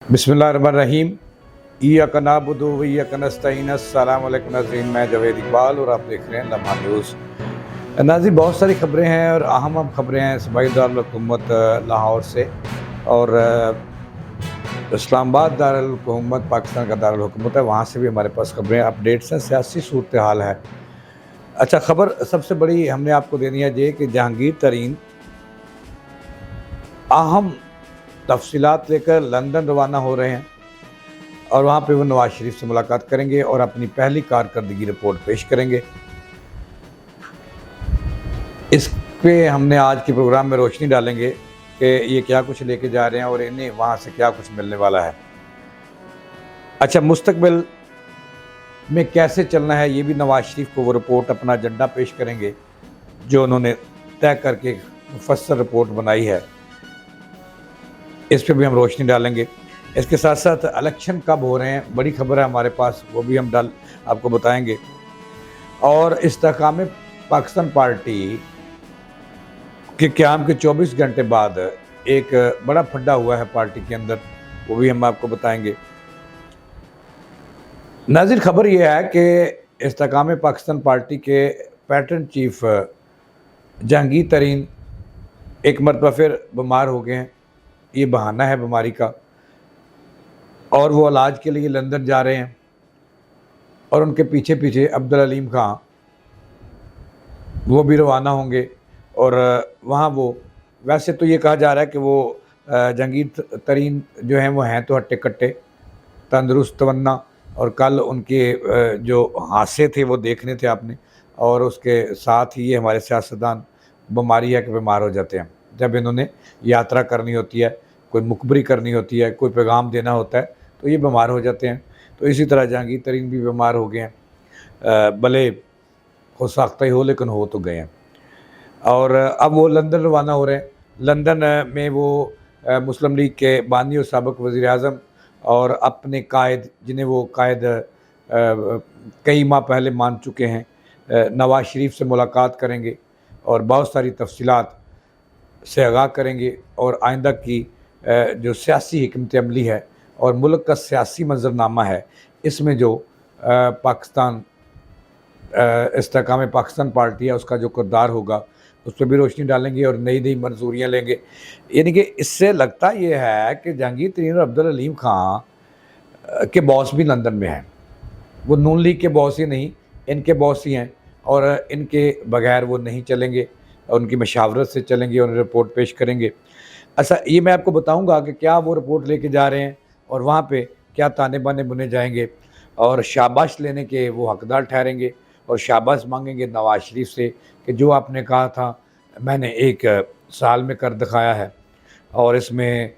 बिस्मिल्लाहिर्रहमानिर्रहीम। इय्याक नअबुदु व इय्याक नस्तईन। अस्सलामु अलैकुम नाज़रीन, मैं जावेद इकबाल और आप देख रहे हैं लम्हा न्यूज़। नाज़रीन, बहुत सारी खबरें हैं और अहम खबरें हैं सूबाई दारुल हुकूमत लाहौर से। और इस्लामाबाद दारुल हुकूमत पाकिस्तान का दारुल हुकूमत है, वहाँ से भी हमारे पास खबरें अपडेट्स हैं, सियासी सूरत हाल है। अच्छा, खबर सबसे बड़ी हमने आपको देनी है ये कि जहांगीर तरीन अहम तफसीलात लेकर लंदन रवाना हो रहे हैं और वहाँ पे वो नवाज शरीफ से मुलाकात करेंगे और अपनी पहली कारकर्दगी रिपोर्ट पेश करेंगे। इस पे हमने आज के प्रोग्राम में रोशनी डालेंगे कि ये क्या कुछ लेके जा रहे हैं और इन्हें वहाँ से क्या कुछ मिलने वाला है। अच्छा, मुस्तकबिल में कैसे चलना है ये भी नवाज शरीफ को वो रिपोर्ट, अपना एजेंडा पेश करेंगे जो उन्होंने तय करके मुफस्सल रिपोर्ट बनाई है। इस पर भी हम रोशनी डालेंगे। इसके साथ साथ इलेक्शन कब हो रहे हैं, बड़ी खबर है हमारे पास, वो भी हम आपको बताएंगे। और इस्तेहकाम पाकिस्तान पार्टी के क़याम के 24 घंटे बाद एक बड़ा फड्डा हुआ है पार्टी के अंदर, वो भी हम आपको बताएंगे। नाज़रीन, खबर यह है कि इस्तेहकाम पाकिस्तान पार्टी के पैटर्न चीफ जहांगीर तरीन एक मरतबा फिर बीमार हो गए हैं। ये बहाना है बीमारी का, और वो इलाज के लिए लंदन जा रहे हैं और उनके पीछे पीछे अब्दुल अलीम खां वो भी रवाना होंगे। और वहाँ वो, वैसे तो ये कहा जा रहा है कि वो जहांगीर तरीन जो हैं वो हैं तो हट्टे कट्टे तंदुरुस्त तवन्ना, और कल उनके जो हादसे थे वो देखने थे आपने। और उसके साथ ही ये हमारे सियासतदान बीमारी है कि बीमार हो जाते हैं जब इन्होंने यात्रा करनी होती है, कोई मुखबरी करनी होती है, कोई पैगाम देना होता है, तो ये बीमार हो जाते हैं। तो इसी तरह जहांगीर तरीन भी बीमार हो गए हैं, भले हो साख्ता ही हो लेकिन हो तो गए हैं। और अब वो लंदन रवाना हो रहे हैं। लंदन में वो मुस्लिम लीग के बानी और साबिक़ वज़ीर-ए-आज़म और अपने कायद, जिन्हें वो कायद कई माह पहले मान चुके हैं, नवाज शरीफ से मुलाकात करेंगे और बहुत सारी तफसीलात से आगाह करेंगे। और आइंदा की जो सियासी हिकमत अमली है और मुल्क का सियासी मंजरनामा है, इसमें जो पाकिस्तान इस्तेहकाम पाकिस्तान पार्टी है उसका जो किरदार होगा उस पर भी रोशनी डालेंगे और नई नई मंजूरियाँ लेंगे। यानी कि इससे लगता ये है कि जहांगीर तरीन और अब्दुल अलीम खां के बॉस भी लंदन में हैं। वो नून लीग के बॉस ही नहीं, इनके बॉस ही हैं और इनके बगैर वो नहीं चलेंगे, उनकी मशावरत से चलेंगे और रिपोर्ट पेश करेंगे। अच्छा, ये मैं आपको बताऊंगा कि क्या वो रिपोर्ट लेके जा रहे हैं और वहाँ पे क्या ताने बाने बुने जाएंगे और शाबाश लेने के वो हकदार ठहरेंगे और शाबाश मांगेंगे नवाज शरीफ से कि जो आपने कहा था मैंने 1 साल में कर दिखाया है। और इसमें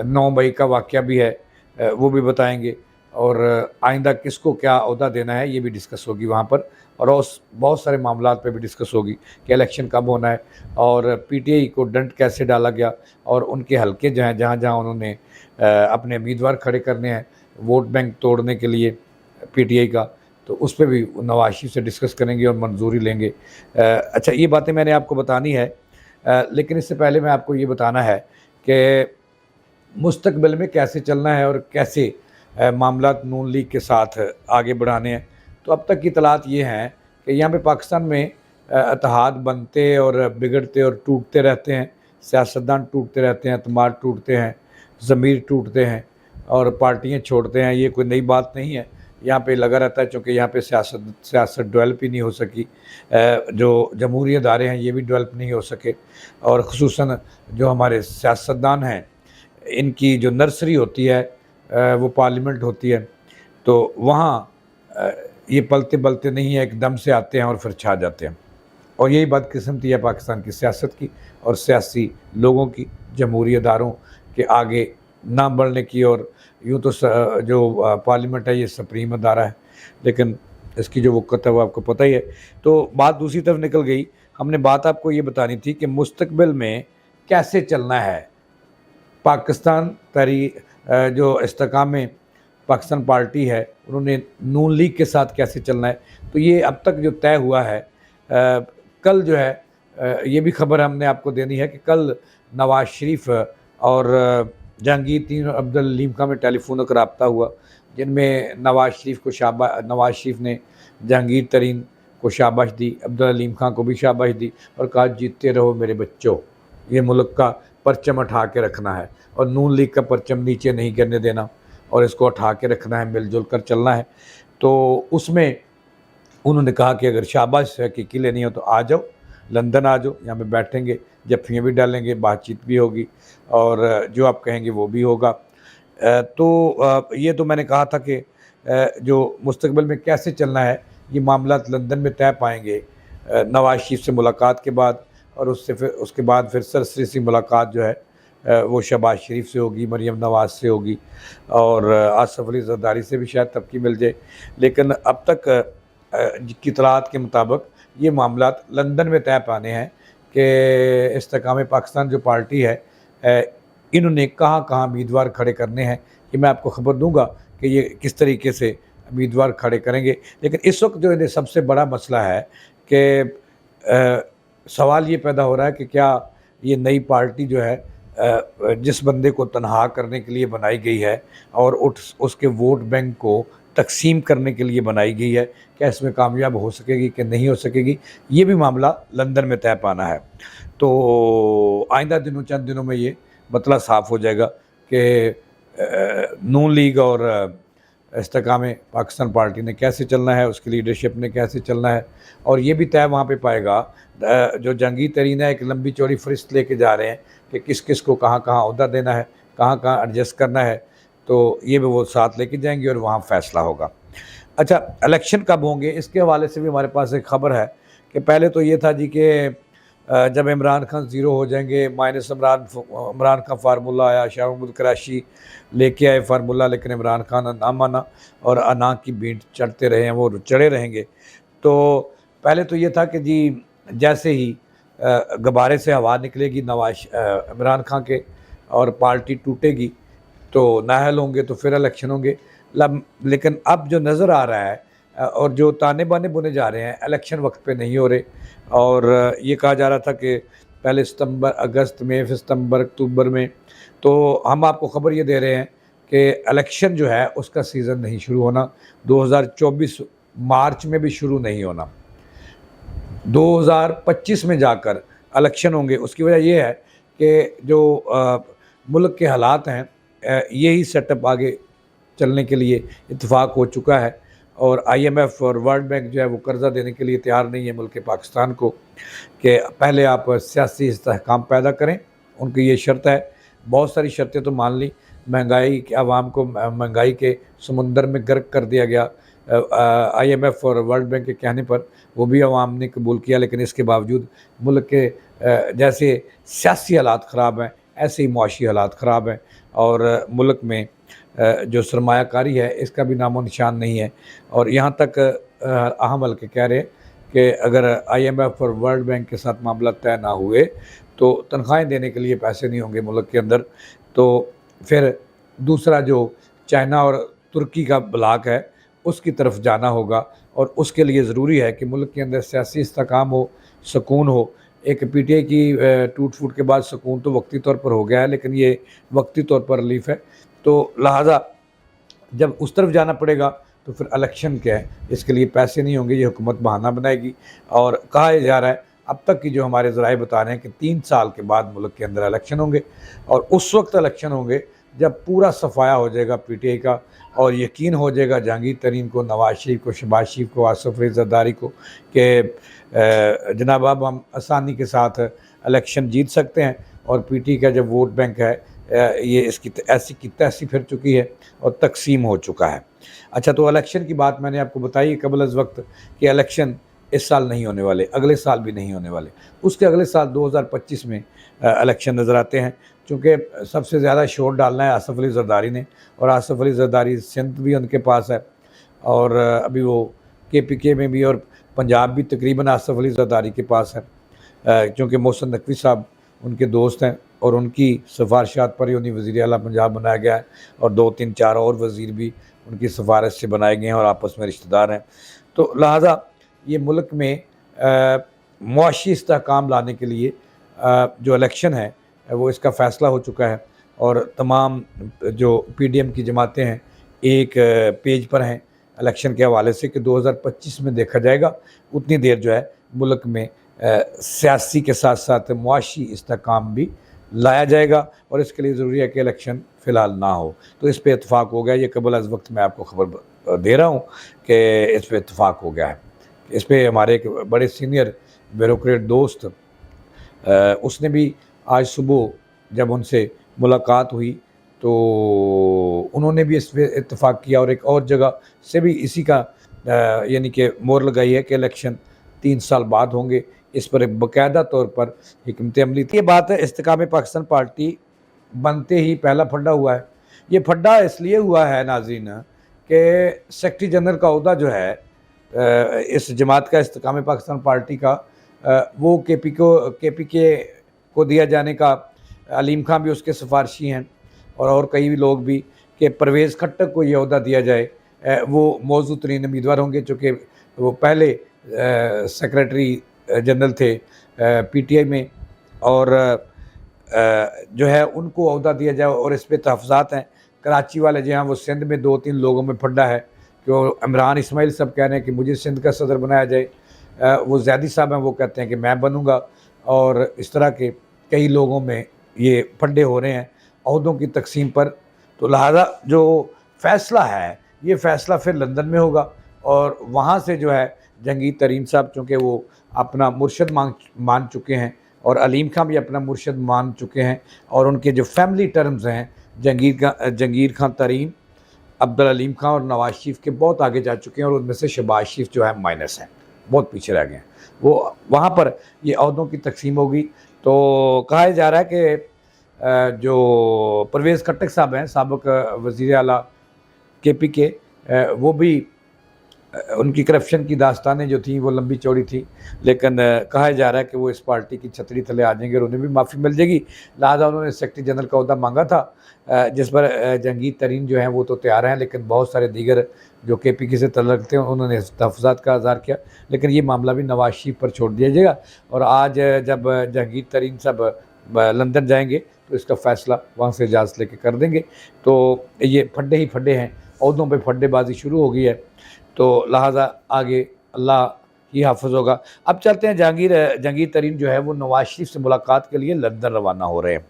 9 मई का वाक़या भी है, वो भी बताएंगे। और आइंदा किसको क्या ओहदा देना है ये भी डिस्कस होगी वहाँ पर। और उस बहुत सारे मामलात पे भी डिस्कस होगी कि इलेक्शन कब होना है और पीटीआई को डंट कैसे डाला गया और उनके हलके जो हैं जहाँ जहाँ उन्होंने अपने उम्मीदवार खड़े करने हैं वोट बैंक तोड़ने के लिए पीटीआई का, तो उस पर भी नवाज शरीफ से डिस्कस करेंगे और मंजूरी लेंगे। अच्छा, ये बातें मैंने आपको बतानी है, लेकिन इससे पहले मैं आपको ये बताना है कि मुस्तकबिल में कैसे चलना है और कैसे मामलात नून लीग के साथ आगे बढ़ाने हैं। तो अब तक की इतलात ये हैं कि यहाँ पे पाकिस्तान में इत्तेहाद बनते और बिगड़ते और टूटते रहते हैं, सियासतदान टूटते रहते हैं, एतमाद टूटते हैं, ज़मीर टूटते हैं और पार्टियाँ छोड़ते हैं। ये कोई नई बात नहीं है, यहाँ पे लगा रहता है, चूँकि यहाँ पे सियासत डेवलप ही नहीं हो सकी। जो जमहूरी इदारे हैं ये भी डेवलप नहीं हो सके और ख़ुसूसन जो हमारे सियासतदान हैं इनकी जो नर्सरी होती है वो पार्लियामेंट होती है, तो वहाँ ये पलते बलते नहीं है, एकदम से आते हैं और फिर छा जाते हैं। और यही बदकिस्मती है पाकिस्तान की सियासत की और सियासी लोगों की, जमहूरी इदारों के आगे ना बढ़ने की। और यूँ तो जो पार्लियामेंट है ये सुप्रीम अदारा है, लेकिन इसकी जो वक़्त है वो आपको पता ही है। तो बात दूसरी तरफ निकल गई। हमने बात आपको ये बतानी थी कि मुस्तकबिल में कैसे चलना है पाकिस्तान जो इस्तेहकाम पाकिस्तान पार्टी है उन्होंने नून लीग के साथ कैसे चलना है। तो ये अब तक जो तय हुआ है, कल जो है ये भी खबर हमने आपको देनी है कि कल नवाज शरीफ और जहांगीर तरीन और अब्दुल हलीम खां में टेलीफोनिक रब्ता हुआ, जिनमें नवाज शरीफ ने जहांगीर तरीन को शाबाश दी, अब्दुल हलीम खां को भी शाबाश दी और कहा जीतते रहो मेरे बच्चों, ये मुल्क का परचम उठा के रखना है और नून लीग का परचम नीचे नहीं गिरने देना और इसको उठा के रखना है, मिलजुल कर चलना है। तो उसमें उन्होंने कहा कि अगर शाबाश है कि किले नहीं हो तो आ जाओ, लंदन आ जाओ, यहाँ पे बैठेंगे, जफ्फियाँ भी डालेंगे, बातचीत भी होगी और जो आप कहेंगे वो भी होगा। ये तो मैंने कहा था कि जो मुस्तकबिल में कैसे चलना है ये मामलात लंदन में तय पाएंगे नवाज शरीफ से मुलाकात के बाद, और उसके बाद फिर सरसरी सी मुलाकात जो है वो शहबाज शरीफ से होगी, मरीम नवाज से होगी और आसफ अली जरदारी से भी शायद तब की मिल जाए। लेकिन अब तक की इतलात के मुताबिक ये मामलात लंदन में तय पाने हैं कि इस्तेकाम पाकिस्तान जो पार्टी है इन्होंने कहाँ कहाँ उम्मीदवार खड़े करने हैं, कि मैं आपको खबर दूंगा कि ये किस तरीके से उम्मीदवार खड़े करेंगे। लेकिन इस वक्त जो इन्हें सबसे बड़ा मसला है कि सवाल ये पैदा हो रहा है कि क्या ये नई पार्टी जो है जिस बंदे को तनहा करने के लिए बनाई गई है और उसके वोट बैंक को तकसीम करने के लिए बनाई गई है, क्या इसमें कामयाब हो सकेगी कि नहीं हो सकेगी, ये भी मामला लंदन में तय पाना है। तो आइंदा चंद दिनों में ये मतला साफ़ हो जाएगा कि नून लीग और इस्तेकाम पाकिस्तान पार्टी ने कैसे चलना है, उसकी लीडरशिप ने कैसे चलना है। और ये भी तय वहाँ पे पाएगा जो जहांगीर तरीन है, एक लंबी चौड़ी फरिस्त लेके जा रहे हैं कि किस किस को कहाँ कहाँ ओहदा देना है, कहाँ कहाँ एडजस्ट करना है, तो ये भी वो साथ लेके जाएंगे और वहाँ फ़ैसला होगा। अच्छा, इलेक्शन कब होंगे इसके हवाले से भी हमारे पास एक ख़बर है कि पहले तो ये था जी कि जब इमरान खान ज़ीरो हो जाएंगे, माइनस इमरान का फार्मूला आया, शाह महमूद कुरैशी लेके आए फार्मूला, लेकिन इमरान खान ना माना और अना की बीट चढ़ते रहे हैं, वो चढ़े रहेंगे। तो पहले तो ये था कि जी जैसे ही गुब्बारे से हवा निकलेगी इमरान खान के और पार्टी टूटेगी तो नाहल होंगे, तो फिर इलेक्शन होंगे। लेकिन अब जो नज़र आ रहा है और जो ताने बाने बुने जा रहे हैं, इलेक्शन वक्त पे नहीं हो रहे। और ये कहा जा रहा था कि पहले सितंबर, अगस्त में, फिर सितंबर, अक्टूबर में। तो हम आपको ख़बर ये दे रहे हैं कि इलेक्शन जो है उसका सीज़न नहीं शुरू होना, 2024 मार्च में भी शुरू नहीं होना, 2025 में जाकर इलेक्शन होंगे। उसकी वजह ये है कि जो मुल्क के हालात हैं, यही सेटअप आगे चलने के लिए इत्तेफाक हो चुका है और IMF और वर्ल्ड बैंक जो है वो कर्ज़ा देने के लिए तैयार नहीं है मुल्क पाकिस्तान को, कि पहले आप सियासी इस्तेहकाम पैदा करें। उनकी ये शर्त है, बहुत सारी शर्तें तो मान ली, महंगाई के आवाम को महंगाई के समुंदर में गर्क कर दिया गया IMF और वर्ल्ड बैंक के कहने पर, वो भी आवाम ने कबूल किया। लेकिन इसके बावजूद मुल्क के जैसे सियासी हालात ख़राब हैं, ऐसे ही मुआशी हालात ख़राब हैं और मुल्क में जो सरमायाकारी है इसका भी नामो निशान नहीं है। और यहाँ तक अहम हल्के कह रहे हैं कि अगर IMF और वर्ल्ड बैंक के साथ मामला तय ना हुए तो तनख्वाहें देने के लिए पैसे नहीं होंगे मुल्क के अंदर। तो फिर दूसरा जो चाइना और तुर्की का ब्लॉक है उसकी तरफ जाना होगा और उसके लिए ज़रूरी है कि मुल्क के अंदर सियासी इस्तेहकाम हो, सुकून हो। एक PTI की टूट फूट के बाद सुकून तो वक्ती तौर पर हो गया है, लेकिन ये वक्ती तौर पर रिलीफ है। तो लिहाजा जब उस तरफ जाना पड़ेगा तो फिर इलेक्शन क्या है, इसके लिए पैसे नहीं होंगे, ये हुकूमत बहाना बनाएगी। और कहा जा रहा है, अब तक की जो हमारे ज़राए बता रहे हैं कि 3 साल के बाद मुल्क के अंदर इलेक्शन होंगे और उस वक्त इलेक्शन होंगे जब पूरा सफाया हो जाएगा PTI का और यकीन हो जाएगा जहांगीर तरीन को, नवाज शरीफ को, शहबाज शरीफ को, आसफ अली जरदारी को कि जनाब अब हम आसानी के साथ इलेक्शन जीत सकते हैं और PTI का जब वोट बैंक है ये इसकी ऐसी की तैसी फिर चुकी है और तकसीम हो चुका है। अच्छा, तो इलेक्शन की बात मैंने आपको बताई कबल अज़ वक्त कि इलेक्शन इस साल नहीं होने वाले, अगले साल भी नहीं होने वाले, उसके अगले साल 2025 में इलेक्शन नज़र आते हैं। चूँकि सबसे ज़्यादा शोर डालना है आसफ अली जरदारी ने और आसफ अली जरदारी सिंध भी उनके पास है और अभी वो KPK में भी और पंजाब भी तकरीबन आसफ अली जरदारी के पास है, क्योंकि मोहसिन नकवी साहब उनके दोस्त हैं और उनकी सिफारिशात पर ही उन्हें वज़ीर आला पंजाब बनाया गया है और 2-3-4 और वज़ीर भी उनकी सिफारिश से बनाए गए हैं और आपस में रिश्तेदार हैं। तो लिहाजा ये मुल्क में मुआशी इस्तेहकाम लाने के लिए जो इलेक्शन है वो इसका फ़ैसला हो चुका है और तमाम जो पीडीएम की जमातें हैं एक पेज पर हैं इलेक्शन के हवाले से कि 2025 में देखा जाएगा। उतनी देर जो है मुल्क में सियासी के साथ साथ मुआशी इस्तेहकाम भी लाया जाएगा और इसके लिए ज़रूरी है कि इलेक्शन फ़िलहाल ना हो। तो इस पे इत्तेफाक हो गया। ये कबल अज़ वक्त मैं आपको खबर दे रहा हूँ कि इस पे इत्तेफाक हो गया है। इस पे हमारे एक बड़े सीनियर ब्यूरोक्रेट दोस्त उसने भी आज सुबह जब उनसे मुलाकात हुई तो उन्होंने भी इस पे इत्तेफाक किया और एक और जगह से भी इसी का यानी कि मोहर लगाई है कि इलेक्शन 3 साल बाद होंगे। इस पर एक बाकायदा तौर पर हिकमत अमली ये बात है। इस्तेकाम पाकिस्तान पार्टी बनते ही पहला फड्डा हुआ है। ये फड्डा इसलिए हुआ है नाज़रीन कि सेक्रेटरी जनरल का ओहदा जो है इस जमात का इस्तेकाम पाकिस्तान पार्टी का वो केपीके को दिया जाने का अलीम खां भी उसके सिफारशी हैं और कई भी लोग भी कि परवेज़ खट्टक को ये ओहदा दिया जाए। वो मौजूद तरीन उम्मीदवार होंगे चूँकि वो पहले सेक्रेटरी जनरल थे पीटीआई में और जो है उनको ओहदा दिया जाए और इस पर तहफ़्ज़ात हैं। कराची वाले जो हैं वो सिंध में 2-3 लोगों में फड्डा है कि वो इमरान इस्माइल सब कह रहे हैं कि मुझे सिंध का सदर बनाया जाए। वो ज़ैदी साहब हैं वो कहते हैं कि मैं बनूँगा और इस तरह के कई लोगों में ये फड्डे हो रहे हैं ओहदों की तकसीम पर। तो लिहाजा जो फ़ैसला है ये फ़ैसला फिर लंदन में होगा और वहाँ से जो है जहांगीर तरीन साहब चूँकि वो अपना मुर्शद मान चुके हैं और अलीम खां भी अपना मुर्शद मान चुके हैं और उनके जो फैमिली टर्म्स हैं जहांगीर खां तरीन, अब्दुल अलीम खां और नवाज शरीफ के बहुत आगे जा चुके हैं और उनमें से शहबाज शरीफ जो है माइनस हैं, बहुत पीछे रह गए हैं। वो वहाँ पर ये ओहदों की तकसीम होगी। तो कहा जा रहा है कि जो परवेज़ खट्टक साहब हैं साबिक़ वज़ीर आला केपीके वो भी उनकी करप्शन की दास्तानें जो थी वो लंबी चौड़ी थी लेकिन कहा जा रहा है कि वो इस पार्टी की छतरी तले आ जाएंगे और उन्हें भी माफ़ी मिल जाएगी। लिहाजा उन्होंने सेक्रेटरी जनरल का ओहदा मांगा था जिस पर जहांगीर तरीन जो हैं वो तो तैयार हैं लेकिन बहुत सारे दीगर जो केपीके से तल्लुक़ थे उन्होंने तहफ़्फ़ुज़ात का इज़हार किया लेकिन ये मामला भी नवाज शरीफ पर छोड़ दिया जाएगा। और आज जब जहांगीर तरीन साहब लंदन जाएंगे तो इसका फ़ैसला वहाँ से इजाज़त लेके कर देंगे। तो ये फड्डे ही फड्डे हैं, ओहदों पर फड्डेबाजी शुरू हो गई है। तो लिहाजा आगे अल्लाह ही हाफ़िज़ होगा। अब चलते हैं जहांगीर तरीन जो है वो नवाज शरीफ से मुलाकात के लिए लंदन रवाना हो रहे हैं।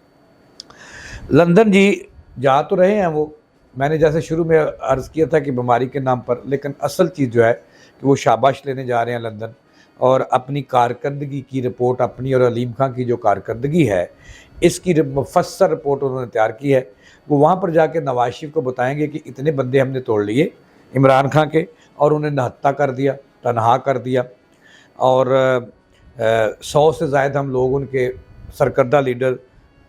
लंदन जी जा तो रहे हैं वो, मैंने जैसे शुरू में अर्ज़ किया था कि बीमारी के नाम पर, लेकिन असल चीज़ जो है कि वो शाबाश लेने जा रहे हैं लंदन और अपनी कारकर्दगी की रिपोर्ट अपनी और अलीम खां की जो कारकर्दगी है इसकी मुफस्सल रिपोर्ट उन्होंने तैयार की है। वो वहाँ पर जाके नवाज शरीफ को बताएंगे कि इतने बंदे हमने तोड़ लिए इमरान खां के और उन्हें नहत्ता कर दिया, तनहा कर दिया और 100 से ज़ायद हम लोग उनके सरकर्दा लीडर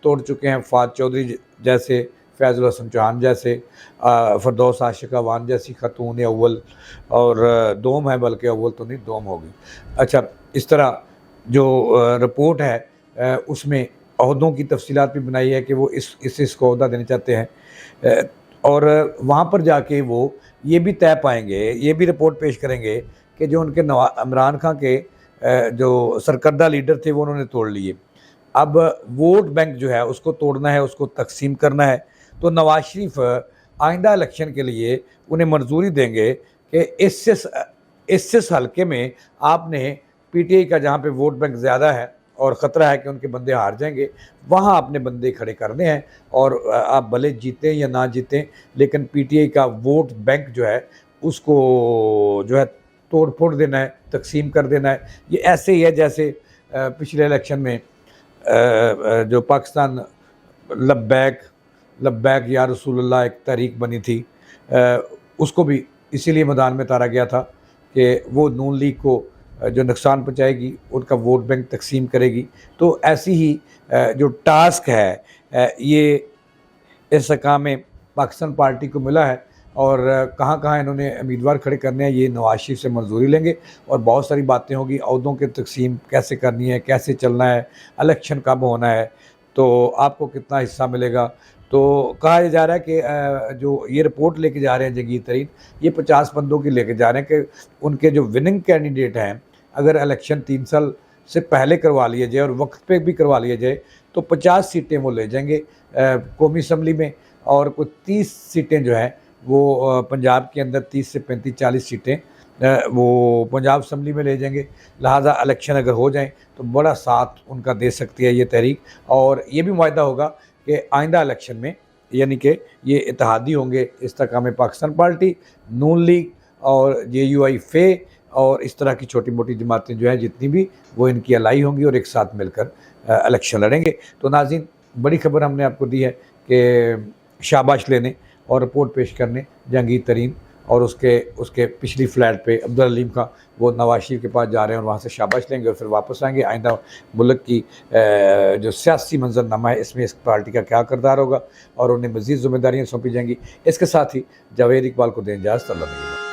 तोड़ चुके हैं। फ़ाद चौधरी जैसे, फैज़ुल हसन चौहान जैसे, फ़िरदौस आशिक़ अवान जैसी ख़तून अव्वल और दोम है, बल्कि अव्वल तो नहीं दोम होगी। अच्छा, इस तरह जो रिपोर्ट है उसमें ओहदों की तफसीलात भी बनाई है कि वो इसको ओहदा देना चाहते हैं और वहाँ पर जाके वो ये भी तय पाएंगे, ये भी रिपोर्ट पेश करेंगे कि जो उनके इमरान खां के जो सरकर्दा लीडर थे वो उन्होंने तोड़ लिए। अब वोट बैंक जो है उसको तोड़ना है, उसको तकसीम करना है। तो नवाज शरीफ आइंदा इलेक्शन के लिए उन्हें मंजूरी देंगे कि इस हल्के में आपने पीटीआई का जहाँ पे वोट बैंक ज़्यादा है और ख़तरा है कि उनके बंदे हार जाएंगे, वहाँ अपने बंदे खड़े करने हैं और आप भले जीतें या ना जीतें लेकिन पीटीआई का वोट बैंक जो है उसको जो है तोड़ फोड़ देना है, तकसीम कर देना है। ये ऐसे ही है जैसे पिछले इलेक्शन में जो पाकिस्तान लब्बैक या रसूलुल्लाह एक तहरीक बनी थी, उसको भी इसीलिए मैदान में उतारा गया था कि वो नून लीग को जो नुकसान पहुँचाएगी उनका वोट बैंक तकसीम करेगी। तो ऐसी ही जो टास्क है ये इस काम में पाकिस्तान पार्टी को मिला है और कहाँ कहाँ इन्होंने उम्मीदवार खड़े करने हैं ये नवाज शरीफ से मंजूरी लेंगे और बहुत सारी बातें होगी। ओहदों की तकसीम कैसे करनी है, कैसे चलना है, इलेक्शन कब होना है, तो आपको कितना हिस्सा मिलेगा। तो कहा जा रहा है कि जो ये रिपोर्ट लेके जा रहे हैं जहांगीर तरीन, ये 50 बंदों की लेके जा रहे हैं कि उनके जो विनिंग कैंडिडेट हैं अगर इलेक्शन 3 साल से पहले करवा लिया जाए और वक्त पे भी करवा लिया जाए तो 50 सीटें वो ले जाएंगे कौमी असम्बली में, और कुछ 30 सीटें जो है वो पंजाब के अंदर 30 से 35-40 सीटें वो पंजाब असम्बली में ले जाएंगे। लिहाजा इलेक्शन अगर हो जाएँ तो बड़ा साथ उनका दे सकती है ये तहरीक, और ये भी मुआहदा होगा कि आइंदा इलेक्शन में यानी कि ये इत्तेहादी होंगे इस्तेकाम पाकिस्तान पार्टी, नून लीग और JUI फे और इस तरह की छोटी मोटी जमातें जो हैं जितनी भी, वो इनकी अलाई होंगी और एक साथ मिलकर इलेक्शन लड़ेंगे। तो नाज़रीन, बड़ी खबर हमने आपको दी है कि शाबाश लेने और रिपोर्ट पेश करने जहांगीर तरीन और उसके पिछली फ्लैट पे अब्दुल हलीम का, वो नवाज शरीफ के पास जा रहे हैं और वहाँ से शाबाश लेंगे और फिर वापस आएंगे। आइंदा मुल्क की जो सियासी मंजरनामा है इसमें इस पार्टी का क्या किरदार होगा और उन्हें मज़ीद ज़िम्मेदारियाँ सौंपी जाएंगी। इसके साथ ही जावेद इकबाल को दें इजाज़त। अल्लाह।